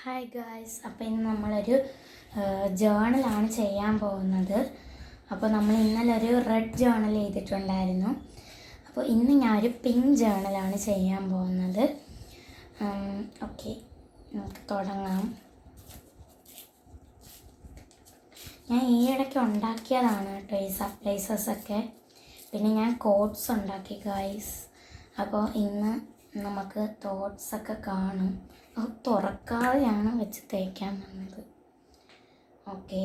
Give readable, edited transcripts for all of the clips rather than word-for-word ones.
Hi guys, അപ്പോൾ ഇന്ന് നമ്മളൊരു ജേണലാണ് ചെയ്യാൻ പോകുന്നത്. അപ്പോൾ നമ്മൾ ഇന്നലെ ഒരു റെഡ് ജേണൽ ചെയ്തിട്ടുണ്ടായിരുന്നു. അപ്പോൾ ഇന്ന് ഞാനൊരു പിങ്ക് ജേണലാണ് ചെയ്യാൻ പോകുന്നത്. ഓക്കെ, നമുക്ക് തുടങ്ങാം. ഞാൻ ഈ ഇടയ്ക്ക് ഉണ്ടാക്കിയതാണ് കേട്ടോ ഈ സപ്ലൈസസൊക്കെ. പിന്നെ ഞാൻ കോട്ട്സ് ഉണ്ടാക്കി ഗായ്സ്. അപ്പോൾ ഇന്ന് നമുക്ക് തോട്ട്സൊക്കെ കാണും. അത് തുറക്കാതെയാണ് വെച്ച് തേക്കാൻ വന്നത്. ഓക്കെ,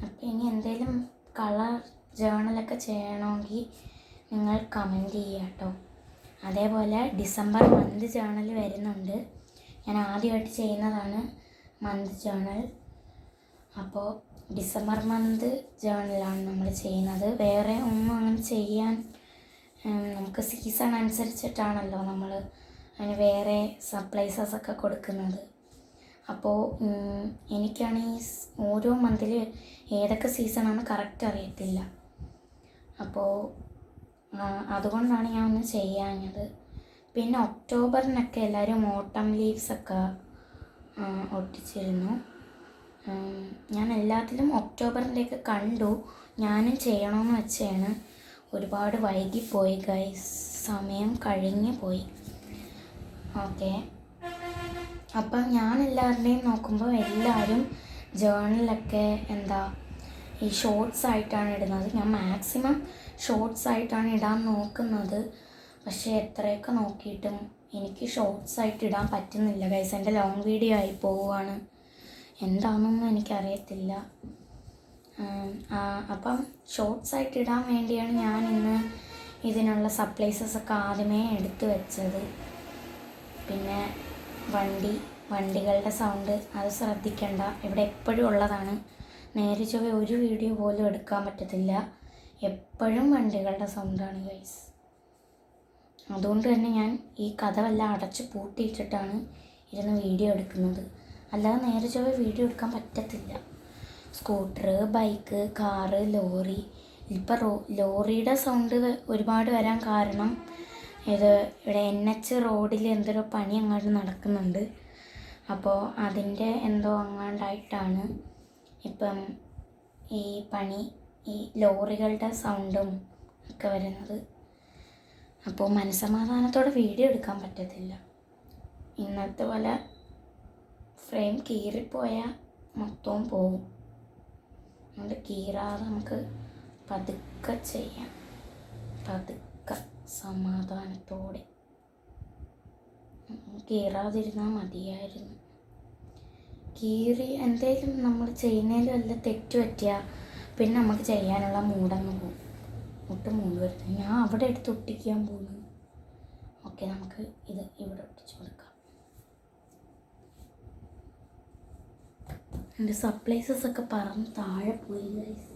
അപ്പോൾ ഇനി എന്തെങ്കിലും കളർ ജേണലൊക്കെ ചെയ്യണമെങ്കിൽ നിങ്ങൾ കമൻറ്റ് ചെയ്യുക കേട്ടോ. അതേപോലെ ഡിസംബർ മന്ത് ജേണൽ വരുന്നുണ്ട്. ഞാൻ ആദ്യമായിട്ട് ചെയ്യുന്നതാണ് മന്ത് ജേണൽ. അപ്പോൾ ഡിസംബർ മന്ത് ജേണലാണ് നമ്മൾ ചെയ്യുന്നത്. വേറെ ഒന്നും അങ്ങനെ ചെയ്യാൻ നമുക്ക് സീസൺ അനുസരിച്ചിട്ടാണല്ലോ നമ്മൾ അതിന് വേറെ സപ്ലൈസസൊക്കെ കൊടുക്കുന്നത്. അപ്പോൾ എനിക്കാണ് ഈ ഓരോ മന്തിൽ ഏതൊക്കെ സീസണാണ് കറക്റ്റ് അറിയത്തില്ല. അപ്പോൾ അതുകൊണ്ടാണ് ഞാൻ ഒന്ന് ചെയ്യാഞ്ഞത്. പിന്നെ ഒക്ടോബറിനൊക്കെ എല്ലാവരും ഓട്ടം ലീവ്സൊക്കെ ഒട്ടിച്ചിരുന്നു. ഞാൻ എല്ലാത്തിലും ഒക്ടോബറിൻ്റെയൊക്കെ കണ്ടു. ഞാനും ചെയ്യണമെന്ന് വെച്ചാണ്. ഒരുപാട് വൈകിപ്പോയി ഗൈസ്, സമയം കഴിഞ്ഞു പോയി. ഓക്കെ, അപ്പം ഞാൻ എല്ലാവരുടെയും നോക്കുമ്പോൾ എല്ലാവരും ജേണലൊക്കെ ഈ ഷോർട്സ് ആയിട്ടാണ് ഇടുന്നത്. ഞാൻ മാക്സിമം ഷോർട്സ് ആയിട്ടാണ് ഇടാൻ നോക്കുന്നത്. പക്ഷേ എത്രയൊക്കെ നോക്കിയിട്ടും എനിക്ക് ഷോർട്സ് ആയിട്ട് ഇടാൻ പറ്റുന്നില്ല ഗൈസ്. എൻ്റെ ലോങ് വീഡിയോ ആയി പോവുകയാണ്. എന്താണെന്നൊന്നും എനിക്കറിയത്തില്ല. അപ്പം ഷോർട്സ് ആയിട്ട് ഇടാൻ വേണ്ടിയാണ് ഞാൻ ഇന്ന് ഇതിനുള്ള സപ്ലൈസസൊക്കെ ആദ്യമേ എടുത്തു വെച്ചത്. പിന്നെ വണ്ടികളുടെ സൗണ്ട് അത് ശ്രദ്ധിക്കേണ്ട, ഇവിടെ എപ്പോഴും ഉള്ളതാണ്. നേരെ ചൊവ്വേ ഒരു വീഡിയോ പോലും എടുക്കാൻ പറ്റത്തില്ല, എപ്പോഴും വണ്ടികളുടെ സൗണ്ടാണ് ഗൈസ്. അതുകൊണ്ട് തന്നെ ഞാൻ ഈ കഥവെല്ലാം അടച്ച് പൂട്ടിയിട്ടിട്ടാണ് ഇരുന്ന് വീഡിയോ എടുക്കുന്നത്. അല്ലാതെ നേരെ ചൊവ്വേ വീഡിയോ എടുക്കാൻ പറ്റത്തില്ല. Scooter, bike, car, lorry. ഇപ്പോൾ ലോറിയുടെ സൗണ്ട് ഒരുപാട് വരാൻ കാരണം ഇവിടെ NH റോഡിൽ എന്തൊരു പണി അങ്ങോട്ട് നടക്കുന്നുണ്ട്. അപ്പോൾ അതിൻ്റെ എന്തോ അങ്ങാണ്ടായിട്ടാണ് ഇപ്പം ഈ പണി, ഈ ലോറികളുടെ സൗണ്ടും ഒക്കെ വരുന്നത്. അപ്പോൾ മനസ്സമാധാനത്തോടെ വീഡിയോ എടുക്കാൻ പറ്റത്തില്ല. ഇന്നത്തെ പോലെ ഫ്രെയിം കീറിപ്പോയാൽ മൊത്തവും പോകും. അതുകൊണ്ട് കീറാതെ നമുക്ക് പതുക്കെ ചെയ്യാം, പതുക്കെ സമാധാനത്തോടെ. കീറാതിരുന്നാൽ മതിയായിരുന്നു. കീറി എന്തെങ്കിലും നമ്മൾ ചെയ്യുന്നതിലും വല്ല തെറ്റ് പറ്റിയാൽ പിന്നെ നമുക്ക് ചെയ്യാനുള്ള മൂടങ്ങ് പോകും. ഒട്ടും മൂട് വരുന്നത്. ഞാൻ അവിടെ എടുത്ത് ഒട്ടിക്കാൻ പോകുന്നു. ഓക്കെ, നമുക്ക് ഇത് ഇവിടെ ഒട്ടിച്ചു കൊടുക്കാം. എൻ്റെ സപ്ലൈസസൊക്കെ പറന്ന് താഴെ പോയി ഗൈസ്.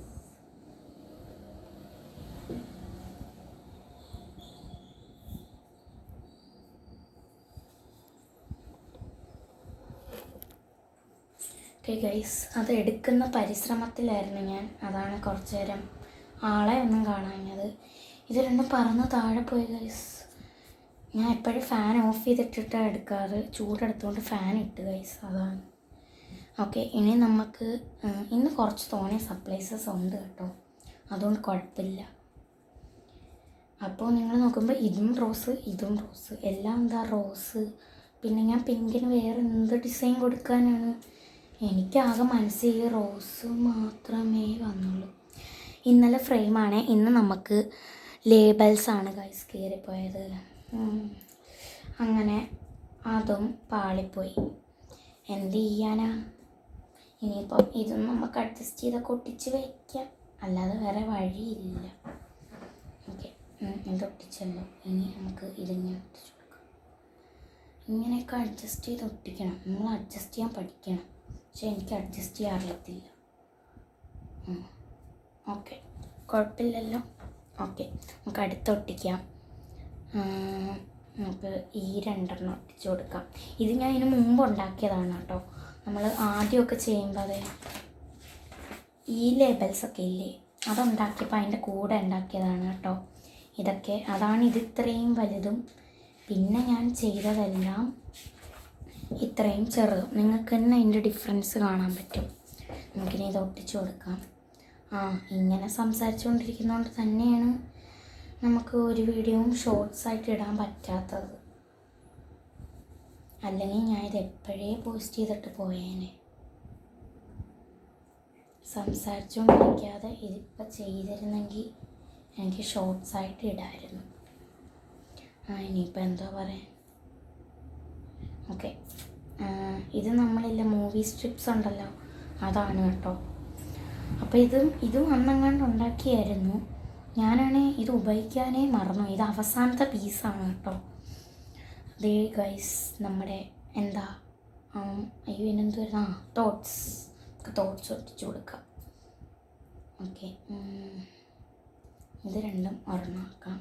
ഓക്കെ ഗൈസ്, അത് എടുക്കുന്ന പരിശ്രമത്തിലായിരുന്നു ഞാൻ. അതാണ് കുറച്ച് നേരം ആളെ ഒന്നും കാണാഞ്ഞത്. ഇത് രണ്ടും പറന്ന് താഴെ പോയി ഗൈസ്. ഞാൻ എപ്പോഴും ഫാൻ ഓഫ് ചെയ്തിട്ടിട്ടാണ് എടുക്കാറ്. ചൂടെടുത്തുകൊണ്ട് ഫാൻ ഇട്ട് ഗൈസ്, അതാണ്. ഓക്കെ, ഇനി നമുക്ക് ഇന്ന് കുറച്ച് തോന്നിയ സപ്ലൈസസ് ഉണ്ട് കേട്ടോ, അതുകൊണ്ട് കുഴപ്പമില്ല. അപ്പോൾ നിങ്ങൾ നോക്കുമ്പോൾ ഇതും റോസ്, എല്ലാം റോസ്. പിന്നെ ഞാൻ പിങ്കിന് വേറെ എന്ത് ഡിസൈൻ കൊടുക്കാനാണ്? എനിക്കാകെ മനസ്സിൽ ഈ റോസ് മാത്രമേ വന്നുള്ളൂ. ഇന്നലെ ഫ്രെയിമാണ്, ഇന്ന് നമുക്ക് ലേബൽസാണ് ഗൈസ് കയറിപ്പോയത്. അങ്ങനെ അതും പാളിപ്പോയി. എന്ത് ചെയ്യാനാ? ഇനിയിപ്പം ഇതും നമുക്ക് അഡ്ജസ്റ്റ് ചെയ്തൊക്കെ ഒട്ടിച്ച് വയ്ക്കാം, അല്ലാതെ വേറെ വഴിയില്ല. ഓക്കെ, ഇത് ഒട്ടിച്ചല്ലോ. ഇനി നമുക്ക് ഇതിങ്ങനെ ഒട്ടിച്ച് കൊടുക്കാം. ഇങ്ങനെയൊക്കെ അഡ്ജസ്റ്റ് ചെയ്ത് ഒട്ടിക്കണം. നമ്മൾ അഡ്ജസ്റ്റ് ചെയ്യാൻ പഠിക്കണം. പക്ഷെ എനിക്ക് അഡ്ജസ്റ്റ് ചെയ്യാൻ അറിയത്തില്ല. ഓക്കെ, കുഴപ്പമില്ലല്ലോ. ഓക്കെ, നമുക്ക് അടുത്തൊട്ടിക്കാം. നമുക്ക് ഈ രണ്ടെണ്ണം ഒട്ടിച്ച് കൊടുക്കാം. ഇത് ഞാൻ ഇതിന് മുമ്പ് ഉണ്ടാക്കിയതാണ് കേട്ടോ. നമ്മൾ ആദ്യമൊക്കെ ചെയ്യുമ്പോൾ അതെ ഈ ലേബൽസൊക്കെ ഇല്ലേ, അതുണ്ടാക്കിയപ്പോൾ അതിൻ്റെ കൂടെ ഉണ്ടാക്കിയതാണ് കേട്ടോ ഇതൊക്കെ. അതാണ് ഇത് ഇത്രയും വലുതും പിന്നെ ഞാൻ ചെയ്തതെല്ലാം ഇത്രയും ചെറുതും. നിങ്ങൾക്ക് തന്നെ അതിൻ്റെ ഡിഫറൻസ് കാണാൻ പറ്റും. നമുക്കിനി ഇത് ഒട്ടിച്ചു കൊടുക്കാം. ഇങ്ങനെ സംസാരിച്ചുകൊണ്ടിരിക്കുന്നതുകൊണ്ട് തന്നെയാണ് നമുക്ക് ഒരു വീഡിയോയും ഷോർട്സായിട്ട് ഇടാൻ പറ്റാത്തത്. അല്ലെങ്കിൽ ഞാൻ ഇത് എപ്പോഴേ പോസ്റ്റ് ചെയ്തിട്ട് പോയേനെ. സംസാരിച്ചുകൊണ്ടിരിക്കാതെ ഇതിപ്പോൾ ചെയ്തിരുന്നെങ്കിൽ എനിക്ക് ഷോർട്സായിട്ട് ഇടായിരുന്നു. ഇനിയിപ്പോൾ എന്താ പറയാൻ. ഓക്കെ, ഇത് നമ്മളില്ല മൂവി സ്ട്രിപ്സ് ഉണ്ടല്ലോ, അതാണ് കേട്ടോ. അപ്പോൾ ഇതും അന്നെങ്ങാണ്ട് ഉണ്ടാക്കിയായിരുന്നു. ഞാനാണെങ്കിൽ ഇത് ഉപയോഗിക്കാനേ മറന്നു. ഇത് അവസാനത്തെ പീസാണ് കേട്ടോ. ദേ ഗൈസ്, നമ്മുടെ എന്താ ഇതിനെന്ത് വരുന്ന തോട്ട്സ് ഒട്ടിച്ചു കൊടുക്കാം. ഓക്കെ, ഇത് രണ്ടും ഒരെണ്ണമാക്കാം.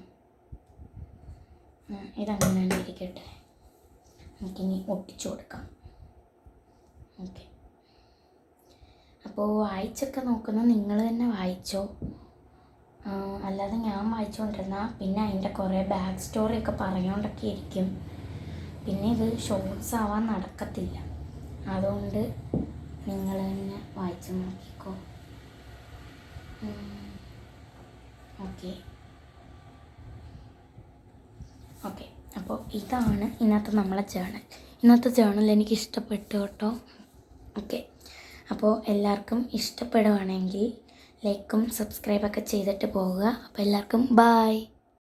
ഇതങ്ങനെ തന്നെ ഇരിക്കട്ടെ. നമുക്കിനി ഒട്ടിച്ചു കൊടുക്കാം. ഓക്കെ, അപ്പോൾ വായിച്ചൊക്കെ നോക്കുന്നത് നിങ്ങൾ തന്നെ വായിച്ചോ. അല്ലാതെ ഞാൻ വായിച്ചുകൊണ്ടിരുന്നാൽ പിന്നെ അതിൻ്റെ കുറേ ബാക്ക് സ്റ്റോറിയൊക്കെ പറഞ്ഞുകൊണ്ടൊക്കെ ഇരിക്കും. പിന്നെ ഇത് ഷോർട്സ് ആവാൻ നടക്കത്തില്ല. അതുകൊണ്ട് നിങ്ങൾ തന്നെ വായിച്ച് നോക്കിക്കോ. ഓക്കെ, അപ്പോൾ ഇതാണ് ഇന്നത്തെ നമ്മളെ ജേണൽ. ഇന്നത്തെ ജേണൽ എനിക്ക് ഇഷ്ടപ്പെട്ടു കേട്ടോ. ഓക്കെ, അപ്പോൾ എല്ലാവർക്കും ഇഷ്ടപ്പെടുവാണെങ്കിൽ ലൈക്കും സബ്സ്ക്രൈബൊക്കെ ചെയ്തിട്ട് പോവുക. അപ്പോൾ എല്ലാവർക്കും ബായ്.